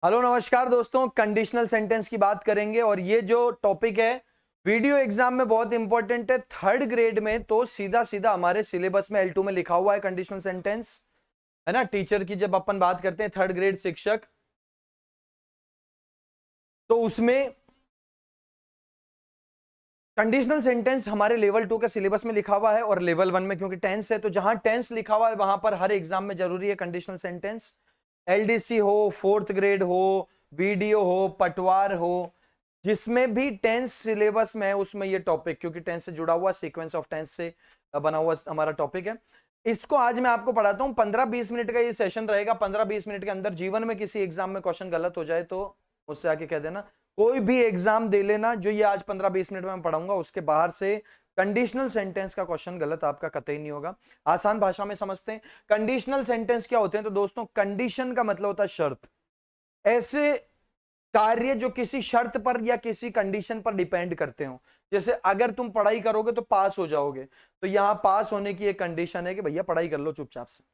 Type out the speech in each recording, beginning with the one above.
Hello नमस्कार दोस्तों, conditional sentence की बात करेंगे और ये जो टॉपिक है वीडियो एग्जाम में बहुत इंपॉर्टेंट है। थर्ड ग्रेड में तो सीधा सीधा हमारे सिलेबस में L2 में लिखा हुआ है कंडीशनल सेंटेंस, है ना। टीचर की जब अपन बात करते हैं, थर्ड ग्रेड शिक्षक, तो उसमें कंडीशनल सेंटेंस हमारे लेवल 2 के सिलेबस में लिखा हुआ है और लेवल 1 में क्योंकि टेंस है तो जहां टेंस लिखा हुआ है वहां पर हर एग्जाम में जरूरी है कंडीशनल सेंटेंस। LDC हो, फोर्थ ग्रेड हो, वीडियो हो, पटवार हो, जिसमें भी टेंस सिलेबस में है उसमें ये टॉपिक, क्योंकि टेंस से जुड़ा हुआ, सीक्वेंस ऑफ टेंस से बना हुआ हमारा टॉपिक है। इसको आज मैं आपको पढ़ाता हूं। 15-20 मिनट का ये सेशन रहेगा। 15-20 मिनट के अंदर जीवन में किसी एग्जाम में क्वेश्चन गलत हो जाए तो मुझसे आके कह देना। कोई भी एग्जाम दे लेना, जो ये आज 15-20 मिनट में मैं पढ़ाऊंगा उसके बाहर से कंडीशनल सेंटेंस का क्वेश्चन गलत आपका कतई नहीं होगा। आसान भाषा में समझते हैं कंडीशनल सेंटेंस क्या होते हैं। तो दोस्तों, कंडीशन का मतलब होता है शर्त। ऐसे कार्य जो किसी शर्त पर या किसी कंडीशन पर डिपेंड करते हो। जैसे अगर तुम पढ़ाई करोगे तो पास हो जाओगे, तो यहां पास होने की एक कंडीशन है कि भैया पढ़ाई कर लो चुपचाप से,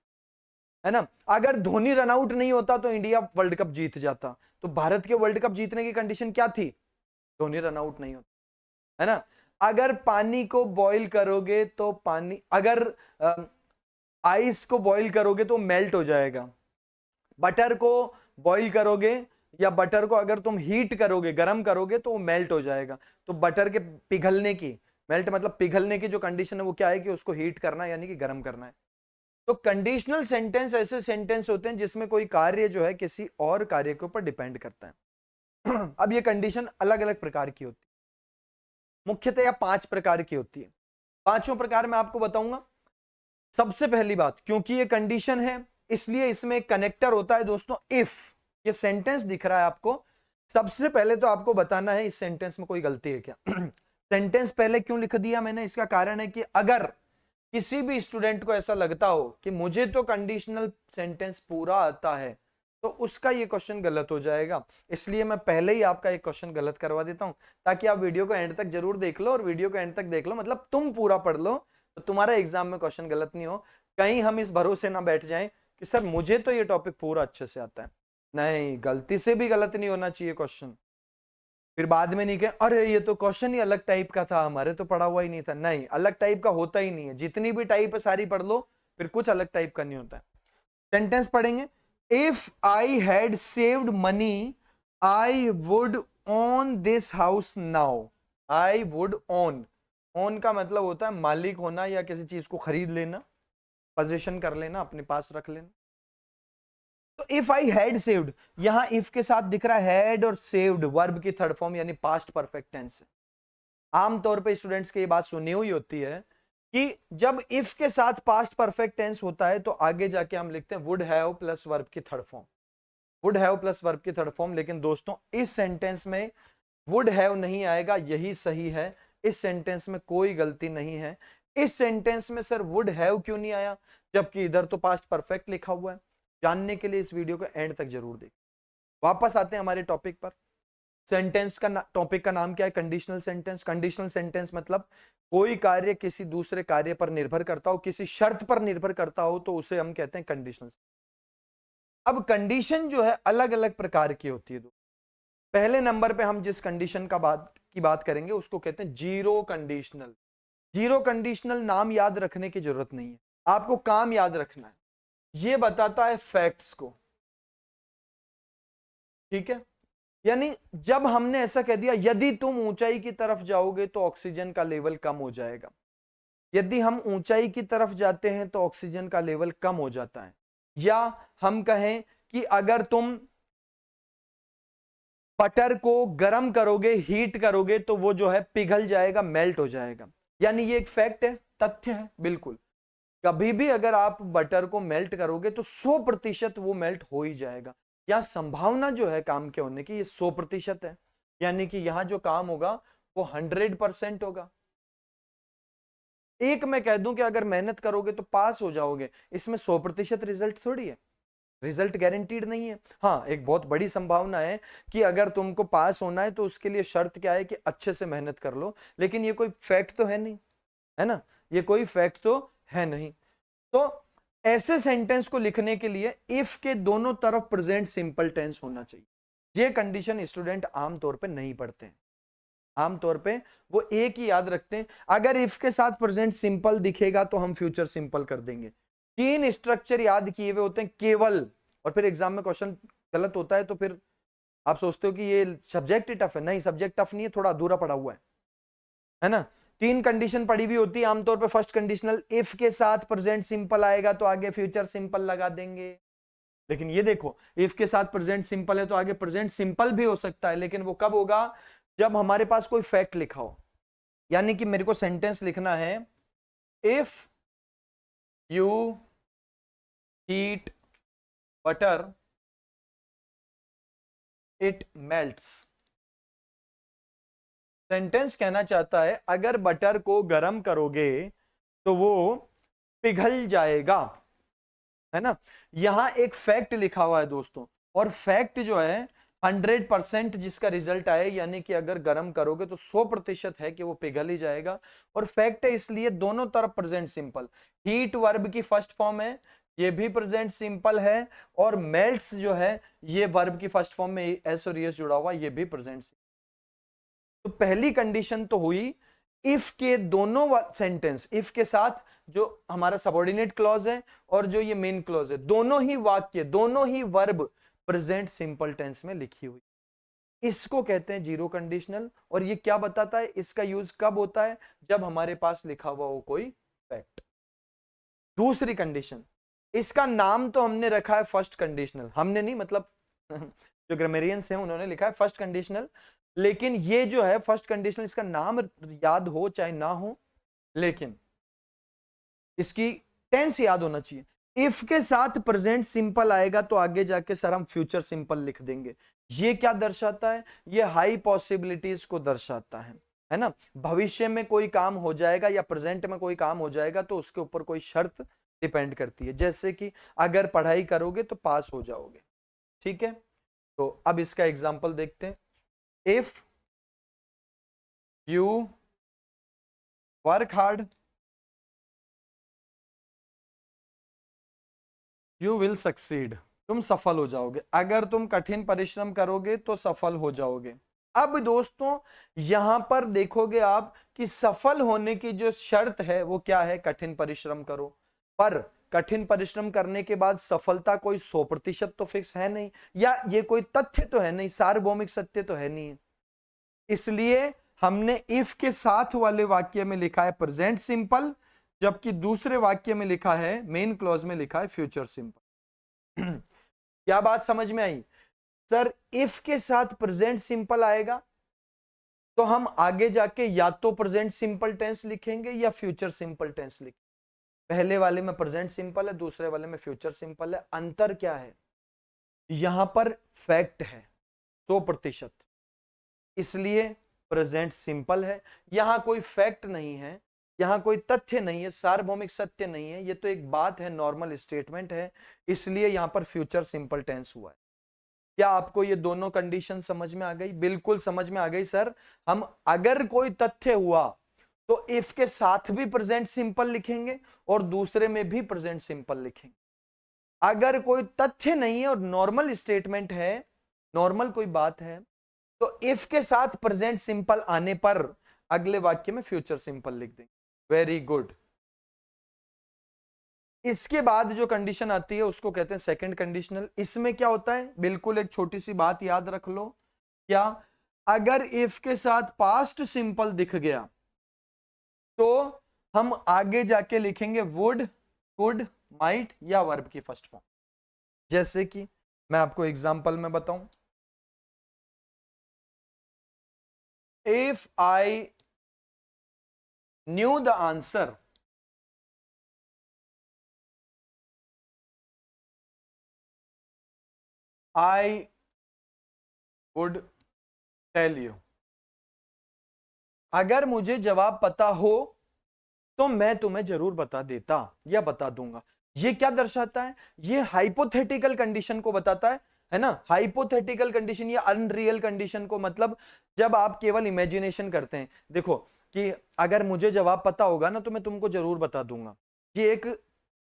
है ना। अगर धोनी रन आउट नहीं होता तो इंडिया वर्ल्ड कप जीत जाता। तो भारत के वर्ल्ड कप जीतने की कंडीशन क्या थी? धोनी रन आउट नहीं होता, है ना। अगर पानी को बॉईल करोगे तो पानी, अगर आइस को बॉईल करोगे तो मेल्ट हो जाएगा। बटर को बॉईल करोगे या बटर को अगर तुम हीट करोगे, गर्म करोगे, तो वो मेल्ट हो जाएगा। तो बटर के पिघलने की, मेल्ट मतलब पिघलने की जो कंडीशन है वो क्या है कि उसको हीट करना है, यानी कि गर्म करना है। तो कंडीशनल सेंटेंस ऐसे सेंटेंस होते हैं जिसमें कोई कार्य जो है किसी और कार्य के ऊपर डिपेंड करता है। अब ये कंडीशन अलग अलग प्रकार की होती है, मुख्यतः 5 प्रकार की होती है। पांचों प्रकार मैं आपको बताऊंगा। सबसे पहली बात, क्योंकि ये कंडीशन है इसलिए इसमें एक कनेक्टर होता है दोस्तों, इफ। ये सेंटेंस दिख रहा है आपको, सबसे पहले तो आपको बताना है इस सेंटेंस में कोई गलती है क्या। सेंटेंस पहले क्यों लिख दिया मैंने, इसका कारण है कि अगर किसी भी स्टूडेंट को ऐसा लगता हो कि मुझे तो कंडीशनल सेंटेंस पूरा आता है, तो उसका ये क्वेश्चन गलत हो जाएगा। इसलिए मैं पहले ही आपका एक क्वेश्चन गलत करवा देता हूं, ताकि आप वीडियो को एंड तक जरूर देख लो। और वीडियो को एंड तक देख लो मतलब तुम पूरा पढ़ लो, तो तुम्हारा एग्जाम में क्वेश्चन गलत नहीं हो। कहीं हम इस भरोसे ना बैठ जाएं कि सर मुझे तो ये टॉपिक पूरा अच्छे से आता है। नहीं, गलती से भी गलत नहीं होना चाहिए क्वेश्चन। फिर बाद में नहीं कहे अरे ये तो क्वेश्चन ही अलग टाइप का था, हमारे तो पढ़ा हुआ ही नहीं था। नहीं, अलग टाइप का होता ही नहीं है। जितनी भी टाइप है सारी पढ़ लो, फिर कुछ अलग टाइप का नहीं होता है। सेंटेंस पढ़ेंगे। If I had saved money I would own this house now. I would own, own का मतलब होता है मालिक होना या किसी चीज को खरीद लेना, पोजीशन कर लेना, अपने पास रख लेना। तो इफ आई हैड सेव्ड, यहां इफ के साथ दिख रहा है हैड और सेव्ड वर्ब की थर्ड फॉर्म यानी पास्ट परफेक्ट टेंस। आमतौर पे स्टूडेंट्स की ये बात सुनी हुई होती है कि जब इफ के साथ पास्ट परफेक्ट टेंस होता है तो आगे जाके हम लिखते हैं वुड हैव प्लस वर्ब की third form, would have plus verb की थर्ड फॉर्म। लेकिन दोस्तों इस सेंटेंस में वुड हैव नहीं आएगा, यही सही है। इस सेंटेंस में कोई गलती नहीं है। इस सेंटेंस में सर वुड हैव क्यों नहीं आया, जबकि इधर तो पास्ट परफेक्ट लिखा हुआ है? जानने के लिए इस वीडियो को एंड तक जरूर देखें। वापस आते हैं हमारे टॉपिक पर। सेंटेंस का टॉपिक का नाम क्या है? Conditional sentence. कंडीशनल सेंटेंस मतलब कोई कार्य किसी दूसरे कार्य पर निर्भर करता हो, किसी शर्त पर निर्भर करता हो, तो उसे हम कहते हैं कंडीशनल। अब कंडीशन जो है अलग अलग प्रकार की होती है। पहले नंबर पे हम जिस कंडीशन की बात करेंगे उसको कहते हैं जीरो कंडीशनल। जीरो कंडीशनल नाम याद रखने की जरूरत नहीं है, आपको काम याद रखना है। ये बताता है फैक्ट्स को, ठीक है। यानी जब हमने ऐसा कह दिया यदि तुम ऊंचाई की तरफ जाओगे तो ऑक्सीजन का लेवल कम हो जाएगा, यदि हम ऊंचाई की तरफ जाते हैं तो ऑक्सीजन का लेवल कम हो जाता है। या हम कहें कि अगर तुम बटर को गर्म करोगे, हीट करोगे, तो वो जो है पिघल जाएगा, मेल्ट हो जाएगा। यानी ये एक फैक्ट है, तथ्य है, बिल्कुल। कभी भी अगर आप बटर को मेल्ट करोगे तो 100% वो मेल्ट हो ही जाएगा। या संभावना जो है काम के होने की ये 100% है, यानी कि यहां जो काम होगा वो 100% होगा। एक मैं कह दूं कि अगर मेहनत करोगे तो पास हो जाओगे, इसमें 100% रिजल्ट थोड़ी है, रिजल्ट गारंटीड नहीं है। हाँ, एक बहुत बड़ी संभावना है कि अगर तुमको पास होना है तो उसके लिए शर्त क्या है कि अच्छे से मेहनत कर लो, लेकिन ये कोई फैक्ट तो है नहीं, है ना। ये कोई फैक्ट तो है नहीं। तो ऐसे सेंटेंस को लिखने के लिए इफ के दोनों तरफ प्रेजेंट सिंपल टेंस होना चाहिए। ये कंडीशन स्टूडेंट आमतौर पे नहीं पढ़ते हैं, आमतौर पे वो एक ही याद रखते हैं, अगर इफ के साथ प्रेजेंट सिंपल दिखेगा तो हम फ्यूचर सिंपल कर देंगे। 3 स्ट्रक्चर याद किए हुए होते हैं केवल, और फिर एग्जाम में क्वेश्चन गलत होता है तो फिर आप सोचते हो कि ये सब्जेक्ट ही टफ है, नहीं सब्जेक्ट टफ नहीं है, थोड़ा अधूरा पड़ा हुआ है ना। 3 कंडीशन पड़ी हुई होती है आमतौर पे। फर्स्ट कंडीशनल, इफ के साथ प्रेजेंट सिंपल आएगा तो आगे फ्यूचर सिंपल लगा देंगे। लेकिन ये देखो, इफ के साथ प्रेजेंट सिंपल है तो आगे प्रेजेंट सिंपल भी हो सकता है, लेकिन वो कब होगा, जब हमारे पास कोई फैक्ट लिखा हो। यानी कि मेरे को सेंटेंस लिखना है, if you heat butter it melts. Sentence कहना चाहता है अगर बटर को गर्म करोगे तो वो पिघल जाएगा, है ना। यहां एक फैक्ट लिखा हुआ है दोस्तों, और फैक्ट जो है 100% जिसका रिजल्ट आए, यानी कि अगर गर्म करोगे तो 100% है कि वो पिघल ही जाएगा। और फैक्ट है इसलिए दोनों तरफ प्रेजेंट सिंपल, हीट वर्ब की फर्स्ट फॉर्म है, ये भी प्रेजेंट सिंपल है, और मेल्ट्स जो है ये वर्ब की फर्स्ट फॉर्म में एस और एस जुड़ा हुआ, ये भी प्रेजेंट। तो पहली कंडीशन तो हुई, इफ के दोनों सेंटेंस, इफ के साथ जो हमारा सबऑर्डिनेट क्लॉज है और जो ये मेन क्लॉज है, दोनों ही वाक्य, दोनों ही वर्ब प्रेजेंट सिंपल टेंस में लिखी हुई, इसको कहते हैं जीरो कंडीशनल। और ये क्या बताता है, इसका यूज कब होता है, जब हमारे पास लिखा हुआ हो कोई फैक्ट। दूसरी कंडीशन, इसका नाम तो हमने रखा है फर्स्ट कंडीशनल, हमने नहीं मतलब जो ग्रामेरियंस हैं उन्होंने लिखा है फर्स्ट कंडीशनल, लेकिन ये जो है फर्स्ट कंडीशनल, इसका नाम याद हो चाहे ना हो, लेकिन इसकी टेंस याद होना चाहिए। इफ के साथ प्रेजेंट सिंपल आएगा तो आगे जाके सर हम फ्यूचर सिंपल लिख देंगे। ये क्या दर्शाता है, ये हाई पॉसिबिलिटीज को दर्शाता है ना। भविष्य में कोई काम हो जाएगा या प्रेजेंट में कोई काम हो जाएगा तो उसके ऊपर कोई शर्त डिपेंड करती है, जैसे कि अगर पढ़ाई करोगे तो पास हो जाओगे, ठीक है। तो अब इसका एग्जांपल देखते हैं, if you work hard you will succeed, तुम सफल हो जाओगे, अगर तुम कठिन परिश्रम करोगे तो सफल हो जाओगे। अब दोस्तों यहां पर देखोगे आप कि सफल होने की जो शर्त है वो क्या है, कठिन परिश्रम करो। पर कठिन परिश्रम करने के बाद सफलता कोई 100% तो फिक्स है नहीं, या ये कोई तथ्य तो है नहीं, सार्वभौमिक सत्य तो है नहीं। इसलिए हमने इफ के साथ वाले वाक्य में लिखा है प्रेजेंट सिंपल, जबकि दूसरे वाक्य में लिखा है, मेन क्लॉज में लिखा है फ्यूचर सिंपल। क्या बात समझ में आई सर, इफ के साथ प्रेजेंट सिंपल आएगा तो हम आगे जाके या तो प्रेजेंट सिंपल टेंस लिखेंगे या फ्यूचर सिंपल टेंस लिखेंगे। पहले वाले में प्रेजेंट सिंपल है, दूसरे वाले में फ्यूचर सिंपल है। अंतर क्या है, यहां पर फैक्ट है 100%, इसलिए प्रेजेंट सिंपल है। यहां कोई फैक्ट नहीं है, यहां कोई तथ्य नहीं है, सार्वभौमिक सत्य नहीं है, ये तो एक बात है, नॉर्मल स्टेटमेंट है, इसलिए यहां पर फ्यूचर सिंपल टेंस हुआ है। क्या आपको ये दोनों कंडीशन समझ में आ गई? बिल्कुल समझ में आ गई सर। हम अगर कोई तथ्य हुआ तो इफ के साथ भी प्रेजेंट सिंपल लिखेंगे और दूसरे में भी प्रेजेंट सिंपल लिखेंगे। अगर कोई तथ्य नहीं है और नॉर्मल स्टेटमेंट है, नॉर्मल कोई बात है, तो इफ के साथ प्रेजेंट सिंपल आने पर अगले वाक्य में फ्यूचर सिंपल लिख देंगे। Very good. इसके बाद जो कंडीशन आती है उसको कहते हैं सेकंड कंडीशनल। इसमें क्या होता है, बिल्कुल एक छोटी सी बात याद रख लो, क्या, अगर इफ के साथ पास्ट सिंपल दिख गया तो हम आगे जाके लिखेंगे वुड, कुड, माइट या वर्ब की फर्स्ट फॉर्म। जैसे कि मैं आपको एग्जांपल में बताऊं, if I knew the answer I would tell you. अगर मुझे जवाब पता हो तो मैं तुम्हें जरूर बता देता या बता दूंगा। ये क्या दर्शाता है, ये हाइपोथेटिकल कंडीशन को बताता है ना। हाइपोथेटिकल कंडीशन या अनरियल कंडीशन को, मतलब जब आप केवल इमेजिनेशन करते हैं, देखो कि अगर मुझे जवाब पता होगा ना तो मैं तुमको जरूर बता दूंगा, ये एक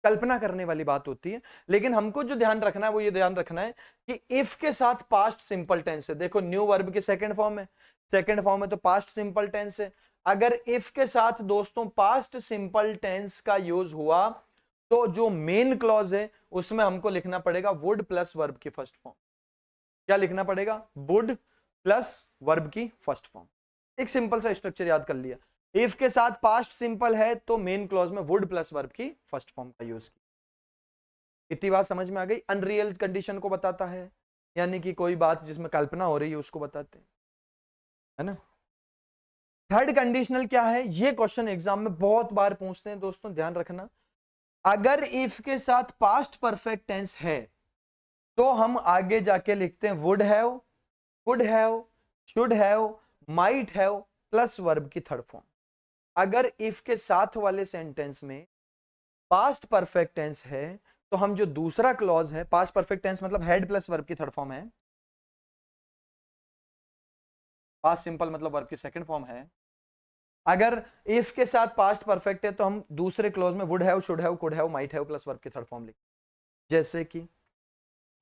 कल्पना करने वाली बात होती है। लेकिन हमको जो ध्यान रखना है वो ये ध्यान रखना है कि इफ के साथ पास्ट सिंपल टेंस है, देखो न्यू वर्ब के सेकंड फॉर्म है, सेकंड फॉर्म है तो पास्ट सिंपल टेंस है। अगर इफ के साथ दोस्तों पास्ट सिंपल टेंस का यूज हुआ तो जो मेन क्लॉज है उसमें हमको लिखना पड़ेगा वुड प्लस वर्ब की फर्स्ट फॉर्म। क्या लिखना पड़ेगा? वुड प्लस वर्ब की फर्स्ट फॉर्म। एक सिंपल सा स्ट्रक्चर याद कर लिया। इफ के साथ पास्ट सिंपल है तो मेन क्लॉज में वुड प्लस वर्ब की फर्स्ट फॉर्म का यूज किया। इतनी बात समझ में आ गई? अनरियल कंडीशन को बताता है, यानी कि कोई बात जिसमें कल्पना हो रही है उसको बताते हैं, है ना। थर्ड कंडीशनल क्या है? ये क्वेश्चन एग्जाम में बहुत बार पूछते हैं दोस्तों, ध्यान रखना। अगर इफ के साथ पास्ट परफेक्ट टेंस है तो हम आगे जाके लिखते हैं would have, could have, should have, might have plus verb की थर्ड फॉर्म। अगर इफ के साथ वाले सेंटेंस में पास्ट परफेक्ट टेंस है तो हम जो दूसरा क्लॉज है, पास्ट परफेक्ट टेंस मतलब हेड प्लस वर्ब की थर्ड फॉर्म है, पास्ट सिंपल मतलब वर्ब की सेकंड फॉर्म है। अगर इफ के साथ पास्ट परफेक्ट है तो हम दूसरे क्लॉज में would have, should have, could have, might have plus verb की थर्ड फॉर्म लिखते हैं। जैसे कि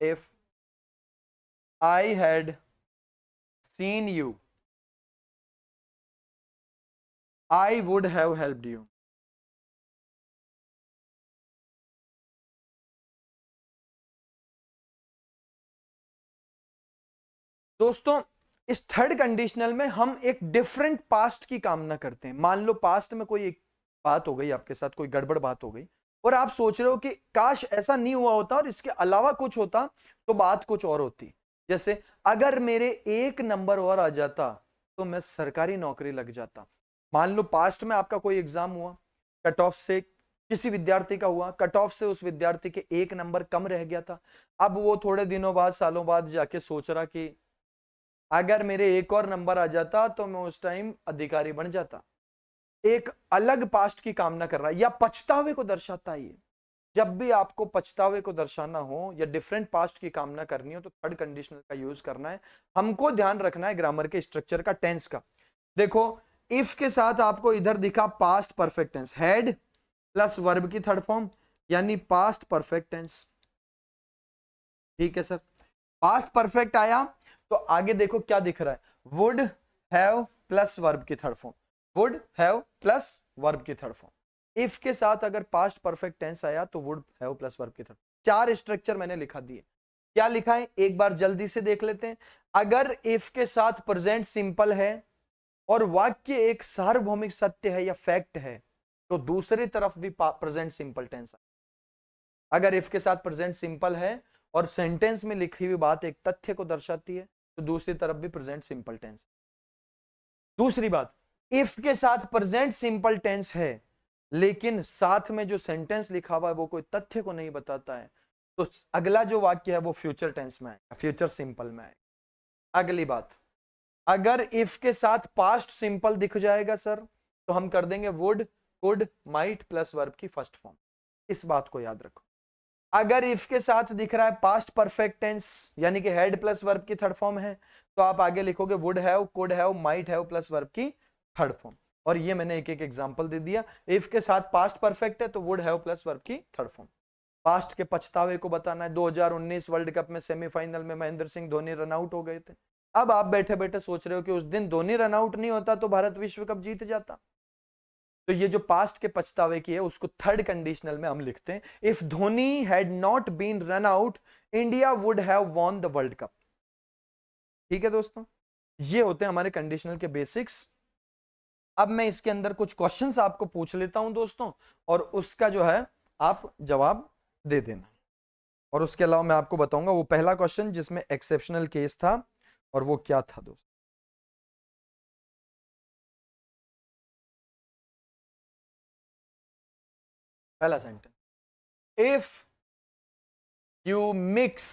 if I had seen you I would have helped you. दोस्तों इस थर्ड कंडीशनल में हम एक डिफरेंट पास्ट की कामना करते हैं। मान लो पास्ट में कोई एक बात हो गई आपके साथ, कोई गड़बड़ बात हो गई और आप सोच रहे हो कि काश ऐसा नहीं हुआ होता और इसके अलावा कुछ होता तो बात कुछ और होती। जैसे अगर मेरे एक नंबर और आ जाता तो मैं सरकारी नौकरी लग जाता। मान लो पास्ट में आपका कोई एग्जाम हुआ, कट ऑफ से किसी विद्यार्थी का हुआ, कट ऑफ से उस विद्यार्थी के एक नंबर कम रह गया था। अब वो थोड़े दिनों बाद, सालों बाद जाके सोच रहा कि अगर मेरे एक और नंबर आ जाता तो मैं उस टाइम अधिकारी बन जाता। एक अलग पास्ट की कामना कर रहा है या पछतावे को दर्शाता है ये। जब भी आपको पछतावे को दर्शाना हो या डिफरेंट पास्ट की कामना करनी हो तो थर्ड कंडीशनल का यूज करना है। हमको ध्यान रखना है ग्रामर के स्ट्रक्चर का, टेंस का। देखो इफ के साथ आपको इधर दिखा past perfect tense, had plus verb की थर्ड फॉर्म यानी पास्ट परफेक्ट टेंस। ठीक है सर, पास्ट परफेक्ट आया तो आगे देखो क्या दिख रहा है, वुड हैव प्लस वर्ब की third form, would have plus verb की थर्ड फॉर्म। इफ के साथ अगर पास्ट परफेक्ट टेंस आया तो वुड हैव प्लस वर्ब की थर्ड। चार स्ट्रक्चर मैंने लिखा दिए। क्या लिखा है एक बार जल्दी से देख लेते हैं। अगर इफ के साथ प्रेजेंट सिंपल है और वाक्य एक सार्वभौमिक सत्य है या फैक्ट है तो दूसरी तरफ भी प्रेजेंट सिंपल टेंस। अगर इफ के साथ प्रेजेंट सिंपल है और सेंटेंस में लिखी हुई बात एक तथ्य को दर्शाती है तो दूसरी तरफ भी प्रेजेंट सिंपल टेंस। दूसरी बात, इफ के साथ प्रेजेंट सिंपल टेंस है लेकिन साथ में जो सेंटेंस लिखा हुआ है वो कोई तथ्य को नहीं बताता है तो अगला जो वाक्य है वो फ्यूचर टेंस में आएगा, फ्यूचर सिंपल में आएगा। अगली बात, अगर इफ के साथ पास्ट सिंपल दिख जाएगा सर तो हम कर देंगे would, could, might plus verb की फर्स्ट फॉर्म। इस बात को याद रखो। अगर इफ के साथ दिख रहा है पास्ट परफेक्ट टेंस यानी कि हेड प्लस वर्ब की थर्ड फॉर्म है तो आप आगे लिखोगे would have, could have, might have plus verb की थर्ड फॉर्म। और ये मैंने एक एक एग्जांपल दे दिया। इफ के साथ पास्ट परफेक्ट है तो वुड हैव प्लस वर्ब की थर्ड फॉर्म। पास्ट के पछतावे को बताना है। 2019 वर्ल्ड कप में सेमीफाइनल में महेंद्र सिंह धोनी रन आउट हो गए थे। अब आप बैठे बैठे सोच रहे हो कि उस दिन धोनी रन आउट नहीं होता तो भारत विश्व कप जीत जाता। तो ये जो पास्ट के पछतावे की है उसको थर्ड कंडीशनल में हम लिखते हैं if Dhoni had not been run out India would have won the world cup. ठीक है दोस्तों, ये होते हैं हमारे कंडीशनल के बेसिक्स। अब मैं इसके अंदर कुछ क्वेश्चंस आपको पूछ लेता हूं दोस्तों और उसका जो है आप जवाब दे देना। और उसके अलावा मैं आपको बताऊंगा वो पहला क्वेश्चन जिसमें एक्सेप्शनल केस था और वो क्या था दोस्तों। पहला sentence, if you mix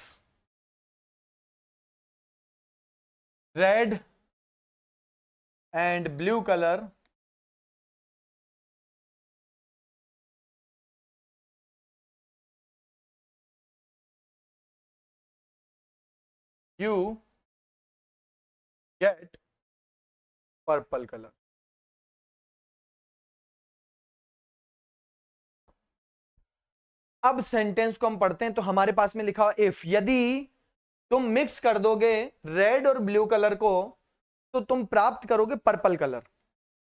red and blue colour you get purple color। अब सेंटेंस को हम पढ़ते हैं, तो हमारे पास में लिखा हुआ इफ, यदि तुम मिक्स कर दोगे रेड और ब्लू कलर को तो तुम प्राप्त करोगे पर्पल कलर।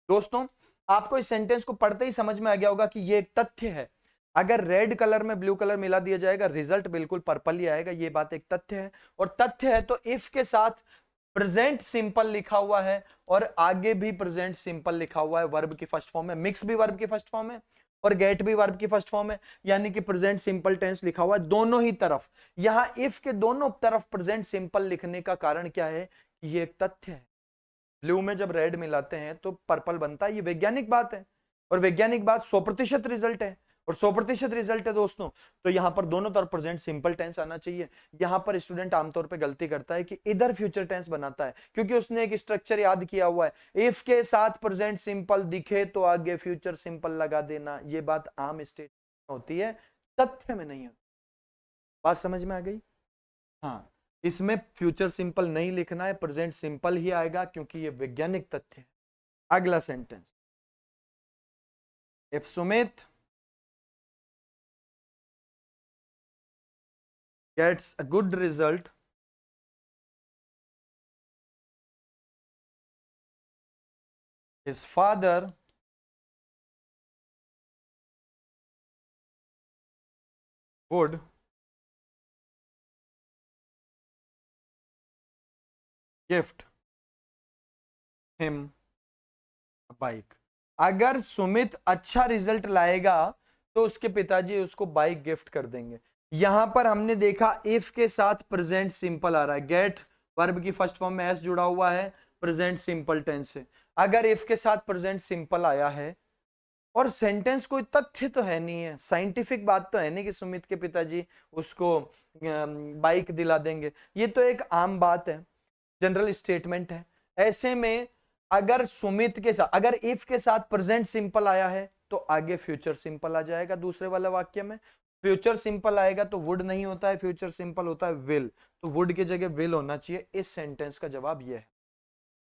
दोस्तों आपको इस सेंटेंस को पढ़ते ही समझ में आ गया होगा कि ये एक तथ्य है, अगर रेड कलर में ब्लू कलर मिला दिया जाएगा रिजल्ट बिल्कुल पर्पल ही आएगा, ये बात एक तथ्य है। और तथ्य है तो इफ के साथ प्रेजेंट सिंपल लिखा हुआ है और आगे भी प्रेजेंट सिंपल लिखा हुआ है वर्ब की फर्स्ट फॉर्म में, मिक्स भी वर्ब की फर्स्ट फॉर्म है और गेट भी वर्ब की फर्स्ट फॉर्म है, यानी कि प्रेजेंट सिंपल टेंस लिखा हुआ है दोनों ही तरफ। यहां इफ के दोनों तरफ प्रेजेंट सिंपल लिखने का कारण क्या है, ये एक तथ्य है। ब्लू में जब रेड मिलाते हैं तो पर्पल बनता है, ये वैज्ञानिक बात है और वैज्ञानिक बात 100% रिजल्ट है और 100% रिजल्ट है दोस्तों। तो यहां पर दोनों तरफ प्रेजेंट सिंपल टेंस आना चाहिए। यहां पर स्टूडेंट आमतौर पे गलती करता है कि इधर फ्यूचर टेंस बनाता है, क्योंकि उसने एक स्ट्रक्चर याद किया हुआ है, इफ के साथ प्रेजेंट सिंपल दिखे तो आगे फ्यूचर सिंपल लगा देना। ये बात आम स्टेट होती है, तथ्य में नहीं होती। बात समझ में आ गई? हाँ, इसमें फ्यूचर सिंपल नहीं लिखना है, प्रेजेंट सिंपल ही आएगा क्योंकि ये वैज्ञानिक तथ्य है। अगला sentence, if Sumit gets a good result his father would gift him a bike। अगर सुमित अच्छा रिजल्ट लाएगा तो उसके पिताजी उसको बाइक गिफ्ट कर देंगे। यहां पर हमने देखा इफ के साथ प्रेजेंट सिंपल आ रहा है, गेट वर्ब की फर्स्ट फॉर्म में एस जुड़ा हुआ है प्रेजेंट सिंपल टेंस से। अगर इफ के साथ प्रेजेंट सिंपल आया है और सेंटेंस कोई तथ्य तो है नहीं है, साइंटिफिक बात तो है नहीं कि सुमित के पिताजी उसको बाइक दिला देंगे, ये तो एक आम बात है, जनरल स्टेटमेंट है। ऐसे में अगर सुमित के साथ, अगर इफ के साथ प्रेजेंट सिंपल आया है तो आगे फ्यूचर सिंपल आ जाएगा। दूसरे वाला वाक्य में फ्यूचर सिंपल आएगा तो वुड नहीं होता है, फ्यूचर सिंपल होता है विल, तो वुड की जगह विल होना चाहिए। इस सेंटेंस का जवाब यह है।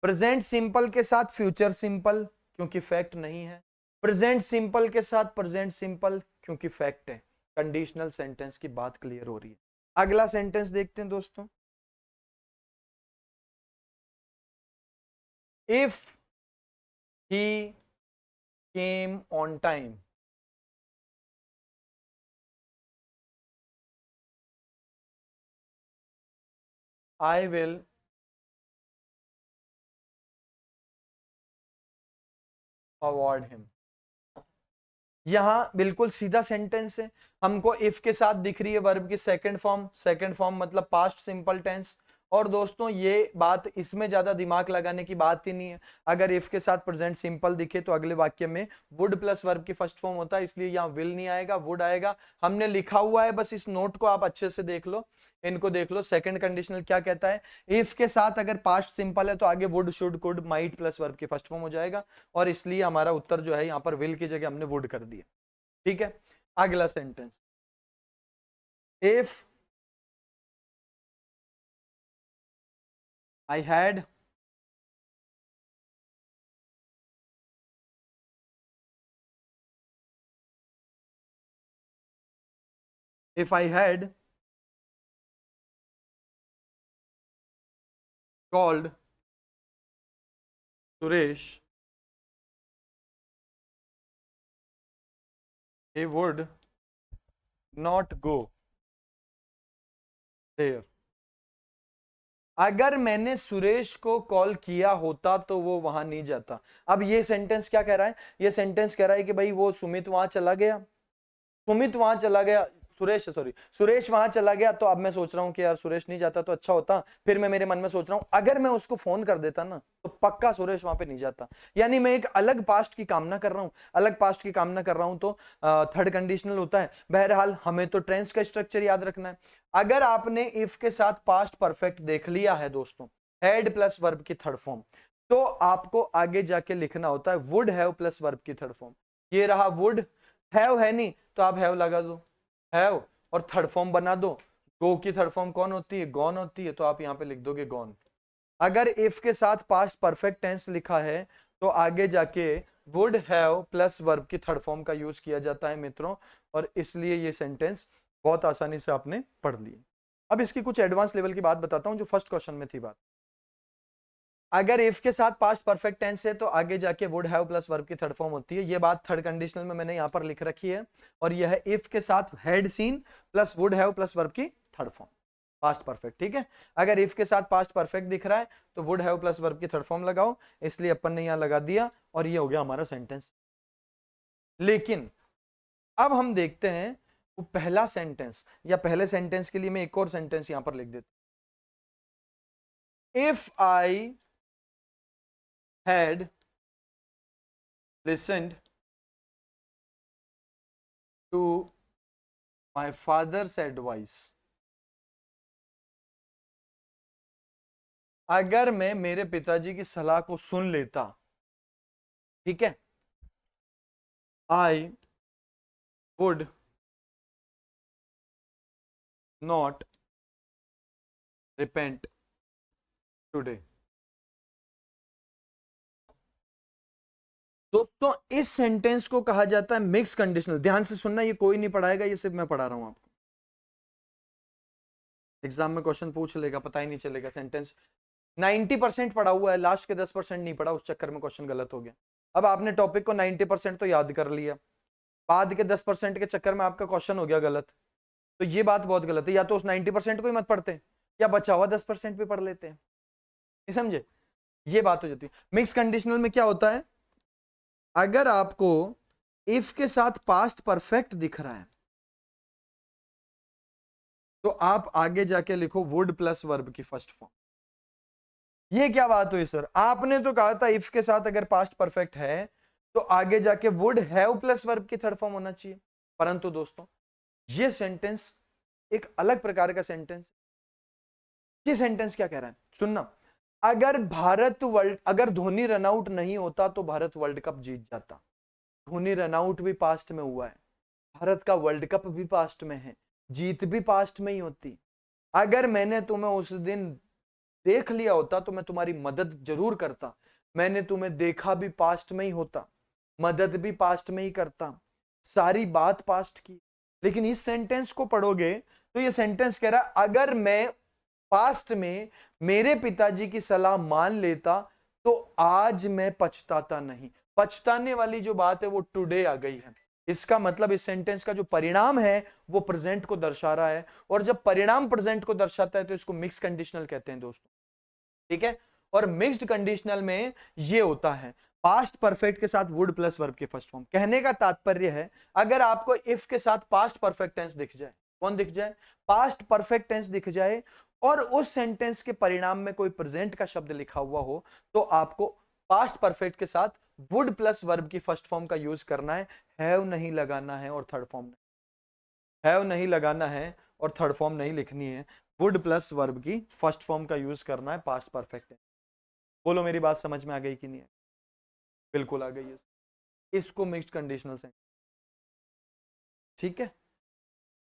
प्रेजेंट सिंपल के साथ फ्यूचर सिंपल क्योंकि फैक्ट नहीं है, प्रेजेंट सिंपल के साथ प्रेजेंट सिंपल क्योंकि फैक्ट है। कंडीशनल सेंटेंस की बात क्लियर हो रही है। अगला सेंटेंस देखते हैं दोस्तों, if he came on time, I will award him। यहां बिल्कुल सीधा सेंटेंस है, हमको इफ के साथ दिख रही है वर्ब की सेकंड फॉर्म, सेकंड फॉर्म मतलब पास्ट सिंपल टेंस। और दोस्तों ये बात, इसमें ज्यादा दिमाग लगाने की बात ही नहीं है। अगर इफ के साथ प्रेजेंट सिंपल दिखे तो अगले वाक्य में वुड प्लस वर्ब की फर्स्ट फॉर्म होता है, इसलिए यहाँ विल नहीं आएगा, वुड आएगा। हमने लिखा हुआ है, बस इस नोट को आप अच्छे से देख लो, इनको देख लो। सेकंड कंडीशनल क्या कहता है, इफ के साथ अगर पास्ट सिंपल है तो आगे would should could might plus verb की फर्स्ट फॉर्म हो जाएगा, और इसलिए हमारा उत्तर जो है यहाँ पर विल की जगह हमने वुड कर दिया। ठीक है, अगला sentence, if I had if I had called Suresh, he would not go there। अगर मैंने सुरेश को कॉल किया होता तो वो वहां नहीं जाता। अब ये सेंटेंस क्या कह रहा है, ये सेंटेंस कह रहा है कि भाई वो सुमित वहां चला गया, सुमित वहां चला गया, सुरेश वहां चला गया, तो अब मैं सोच रहा हूं कि यार सुरेश नहीं जाता तो अच्छा होता। फिर मैं मेरे मन में सोच रहा हूं अगर मैं उसको फोन कर देता ना तो पक्का सुरेश वहां पे नहीं जाता। यानी मैं एक अलग पास्ट की कामना कर रहा हूं, अलग पास्ट की कामना कर रहा हूं, तो थर्ड कंडीशनल होता है। बहरहाल हमें तो टेंस का स्ट्रक्चर याद रखना है। अगर आपने इफ के साथ पास्ट परफेक्ट देख लिया है दोस्तों, हैड प्लस वर्ब की थर्ड फॉर्म, तो आपको आगे जाके लिखना होता है वुड हैव प्लस वर्ब की थर्ड फॉर्म। ये रहा वुड, हैव है नहीं तो आप हैव लगा दो, हैव और थर्ड फॉर्म बना दो। गो की थर्ड फॉर्म कौन होती है, गॉन होती है, तो आप यहां पे लिख दोगे गॉन। अगर इफ के साथ पास्ट परफेक्ट टेंस लिखा है तो आगे जाके वुड हैव प्लस वर्ब की थर्ड फॉर्म का यूज किया जाता है मित्रों, और इसलिए ये सेंटेंस बहुत आसानी से आपने पढ़ लिए। अब इसकी कुछ एडवांस लेवल की बात बताता हूं जो फर्स्ट क्वेश्चन में थी बात। अगर इफ के साथ पास्ट परफेक्ट टेंस है तो आगे जाके वुड हैव प्लस वर्ब की थर्ड फॉर्म होती है। ये बात थर्ड कंडीशनल में मैंने यहां पर लिख रखी है, और यह है इफ के साथ had seen plus would have plus verb की थर्ड फॉर्म पास्ट परफेक्ट। ठीक है, अगर इफ के साथ पास्ट परफेक्ट दिख रहा है तो वुड हैव प्लस वर्ब की थर्ड फॉर्म लगाओ, इसलिए अपन ने यहां लगा दिया और ये हो गया हमारा सेंटेंस। लेकिन अब हम देखते हैं वो पहला सेंटेंस, या पहले सेंटेंस के लिए मैं एक और सेंटेंस यहां पर लिख देता हूं। If I had listened to my father's advice, अगर मैं मेरे पिताजी की सलाह को सुन लेता, ठीक है, I would not repent today। दोस्तों इस सेंटेंस को कहा जाता है मिक्स कंडीशनल। ध्यान से सुनना, ये कोई नहीं पढ़ाएगा, ये सिर्फ मैं पढ़ा रहा हूं आपको। एग्जाम में क्वेश्चन पूछ लेगा, पता ही नहीं चलेगा। सेंटेंस 90% पढ़ा हुआ है, लास्ट के 10% नहीं पढ़ा, उस चक्कर में क्वेश्चन गलत हो गया। अब आपने टॉपिक को 90% तो याद कर लिया, बाद के 10% के चक्कर में आपका क्वेश्चन हो गया गलत, तो ये बात बहुत गलत है। या तो उस 90% को ही मत पढ़ते, या बचा हुआ 10% भी पढ़ लेते हैं, समझे? ये बात हो जाती है। मिक्स कंडीशनल में क्या होता है, अगर आपको इफ के साथ पास्ट परफेक्ट दिख रहा है तो आप आगे जाके लिखो वुड प्लस वर्ब की फर्स्ट फॉर्म। ये क्या बात हुई सर, आपने तो कहा था इफ के साथ अगर पास्ट परफेक्ट है तो आगे जाके वुड हैव प्लस वर्ब की थर्ड फॉर्म होना चाहिए। परंतु दोस्तों ये सेंटेंस एक अलग प्रकार का सेंटेंस। ये सेंटेंस क्या कह रहा है, सुनना। अगर धोनी रनआउट नहीं होता तो भारत वर्ल्ड कप जीत जाता। धोनी रनआउट भी पास्ट में हुआ है, भारत का वर्ल्ड कप भी पास्ट में है, जीत भी पास्ट में ही होती। अगर मैंने तुम्हें उस दिन देख लिया होता तो मैं तुम्हारी मदद जरूर करता। मैंने तुम्हें देखा भी पास्ट में ही होता, मदद भी पास्ट में ही करता, सारी बात पास्ट की। लेकिन इस सेंटेंस को पढ़ोगे तो ये सेंटेंस कह रहा है अगर मैं पास्ट में मेरे पिताजी की सलाह मान लेता तो आज मैं पछताता नहीं। पछताने वाली जो बात है वो टुडे आ गई है। इसका मतलब इस सेंटेंस का जो परिणाम है वो प्रेजेंट को दर्शा रहा है, और जब परिणाम प्रेजेंट को दर्शाता है तो इसको मिक्स कंडीशनल कहते हैं दोस्तों। ठीक है, और मिक्स्ड कंडीशनल में ये होता है पास्ट परफेक्ट के साथ वुड प्लस वर्ब की फर्स्ट फॉर्म। कहने का तात्पर्य है अगर आपको इफ के साथ पास्ट परफेक्ट टेंस दिख जाए, कौन दिख जाए, पास्ट परफेक्ट टेंस दिख जाए, और उस सेंटेंस के परिणाम में कोई प्रेजेंट का शब्द लिखा हुआ हो तो आपको पास्ट परफेक्ट के साथ वुड प्लस वर्ब की फर्स्ट फॉर्म का यूज करना है, हैव नहीं लगाना है और थर्ड फॉर्म हैव नहीं लगाना है और थर्ड फॉर्म नहीं लिखनी है। वुड प्लस वर्ब की फर्स्ट फॉर्म का यूज करना है पास्ट परफेक्ट है। बोलो मेरी बात समझ में आ गई कि नहीं है? बिल्कुल आ गई है। इसको मिक्स्ड कंडीशनल सेंटेंस। ठीक है,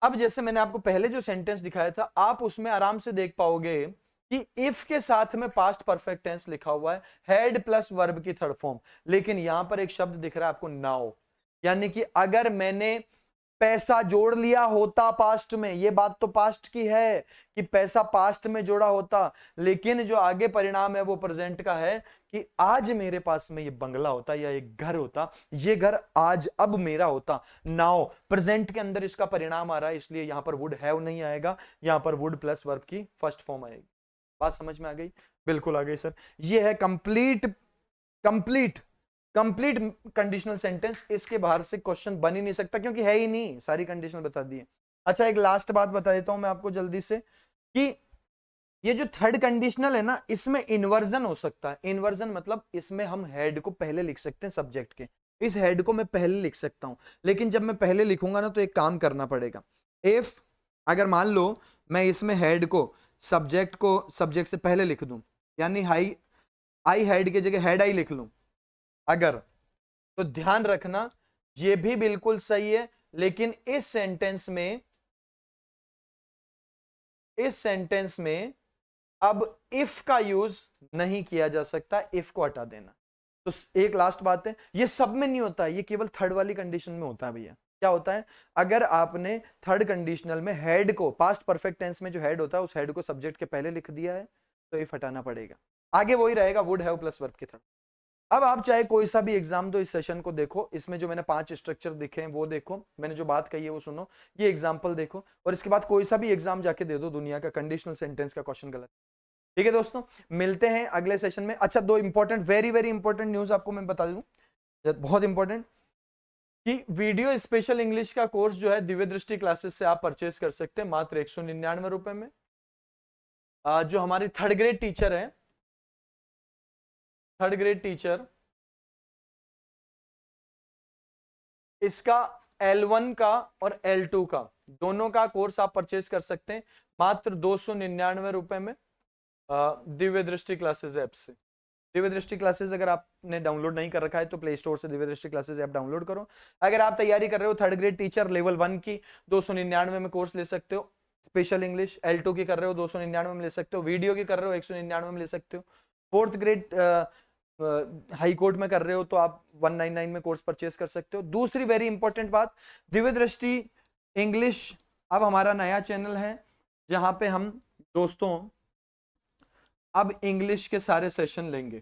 अब जैसे मैंने आपको पहले जो सेंटेंस दिखाया था आप उसमें आराम से देख पाओगे कि इफ के साथ में पास्ट परफेक्ट टेंस लिखा हुआ है, हैड प्लस वर्ब की थर्ड फॉर्म, लेकिन यहां पर एक शब्द दिख रहा है आपको नाउ, यानी कि अगर मैंने पैसा जोड़ लिया होता पास्ट में, ये बात तो पास्ट की है कि पैसा पास्ट में जोड़ा होता, लेकिन जो आगे परिणाम है वो प्रेजेंट का है कि आज मेरे पास में ये बंगला होता या एक घर होता, ये घर आज अब मेरा होता। नाउ प्रेजेंट के अंदर इसका परिणाम आ रहा है, इसलिए यहां पर वुड हैव नहीं आएगा, यहां पर वुड प्लस वर्ब की फर्स्ट फॉर्म आएगी। बात समझ में आ गई? बिल्कुल आ गई सर। ये है कंप्लीट कंडीशनल सेंटेंस। इसके बाहर से क्वेश्चन बन ही नहीं सकता क्योंकि है ही नहीं, सारी कंडीशनल बता दी है। अच्छा एक लास्ट बात बता देता हूं मैं आपको जल्दी से कि ये जो थर्ड कंडीशनल है ना इसमें इन्वर्जन हो सकता है। इन्वर्जन मतलब इसमें हम हेड को पहले लिख सकते हैं सब्जेक्ट के, इस हेड को मैं पहले लिख सकता हूं, लेकिन जब मैं पहले लिखूंगा ना तो एक काम करना पड़ेगा। इफ अगर मान लो मैं इसमें हेड को सब्जेक्ट से पहले लिख दूं, यानी आई हेड की जगह हेड आई लिख लूं अगर, तो ध्यान रखना ये भी बिल्कुल सही है, लेकिन इस सेंटेंस में अब इफ का यूज नहीं किया जा सकता, इफ को हटा देना। तो एक लास्ट बात है, ये सब में नहीं होता है, ये केवल थर्ड वाली कंडीशन में होता है भैया। क्या होता है, अगर आपने थर्ड कंडीशनल में हेड को, पास्ट परफेक्ट टेंस में जो हेड होता है उस हेड को सब्जेक्ट के पहले लिख दिया है तो ये हटाना पड़ेगा, आगे वही रहेगा वुड हैव प्लस वर्ब की तरह। अब आप चाहे कोई सा भी एग्जाम दो, इस सेशन को देखो, इसमें जो मैंने 5 स्ट्रक्चर दिखे हैं वो देखो, मैंने जो बात कही है वो सुनो, ये एग्जाम्पल देखो, और इसके बाद कोई सा भी एग्जाम जाके दे दो दुनिया का, कंडीशनल सेंटेंस का क्वेश्चन गलत। ठीक है दोस्तों, मिलते हैं अगले सेशन में। अच्छा, 2 important, very very important news आपको मैं बता दूं, बहुत इंपॉर्टेंट, कि वीडियो स्पेशल इंग्लिश का कोर्स जो है दिव्य दृष्टि क्लासेस से आप परचेज कर सकते हैं मात्र 199 रुपए में। जो हमारी थर्ड ग्रेड टीचर है, थर्ड ग्रेड टीचर, इसका L1 का और L2 का दोनों का कोर्स आप परचेज कर सकते हैं मात्र 299 रुपए में दिव्य दृष्टि क्लासेस ऐप से। दिव्य दृष्टि क्लासेस अगर आपने डाउनलोड नहीं कर रखा है तो प्ले स्टोर से दिव्य दृष्टि क्लासेस ऐप डाउनलोड करो। अगर आप तैयारी कर रहे हो थर्ड ग्रेड टीचर लेवल 1 की, 299 में कोर्स ले सकते हो। स्पेशल इंग्लिश L2 की कर रहे हो 299 में ले सकते हो। वीडियो की कर रहे हो 199 में ले सकते हो। फोर्थ ग्रेड हाई कोर्ट में कर रहे हो तो आप 199 में कोर्स परचेस कर सकते हो। दूसरी वेरी इंपॉर्टेंट बात, दिव्य दृष्टि इंग्लिश अब हमारा नया चैनल है जहां पे हम दोस्तों अब इंग्लिश के सारे सेशन लेंगे।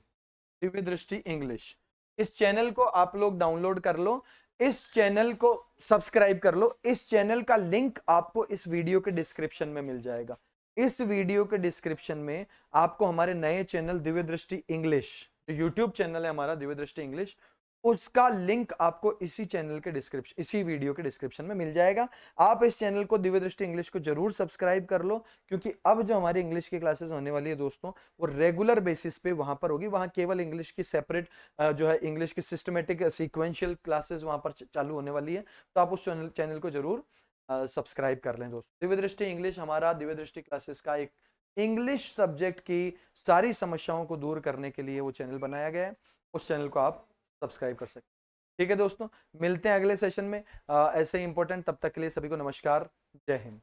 दिव्य दृष्टि इंग्लिश, इस चैनल को आप लोग डाउनलोड कर लो, इस चैनल को सब्सक्राइब कर लो। इस चैनल का लिंक आपको इस वीडियो के डिस्क्रिप्शन में मिल जाएगा। इस वीडियो के डिस्क्रिप्शन में आपको हमारे नए चैनल दिव्य दृष्टि इंग्लिश, जो यूट्यूब चैनल है हमारा दिव्य दृष्टि इंग्लिश, उसका लिंक आपको इसी चैनल के डिस्क्रिप्शन, इसी वीडियो के डिस्क्रिप्शन में मिल जाएगा। आप इस चैनल को दिव्य दृष्टि इंग्लिश को जरूर सब्सक्राइब कर लो, क्योंकि अब जो हमारी इंग्लिश की क्लासेस होने वाली है दोस्तों, वो रेगुलर बेसिस पे वहां पर होगी। वहां केवल इंग्लिश की सेपरेट जो है इंग्लिश की सिस्टमेटिक सीक्वेंशियल क्लासेस वहां पर चालू होने वाली है। तो आप उस चैनल को जरूर सब्सक्राइब कर लें दोस्तों। दिव्य दृष्टि इंग्लिश हमारा दिव्य दृष्टि क्लासेस का एक इंग्लिश सब्जेक्ट की सारी समस्याओं को दूर करने के लिए वो चैनल बनाया गया है। उस चैनल को आप सब्सक्राइब कर सकते हैं। ठीक है दोस्तों, मिलते हैं अगले सेशन में ऐसे ही इंपॉर्टेंट। तब तक के लिए सभी को नमस्कार, जय हिंद।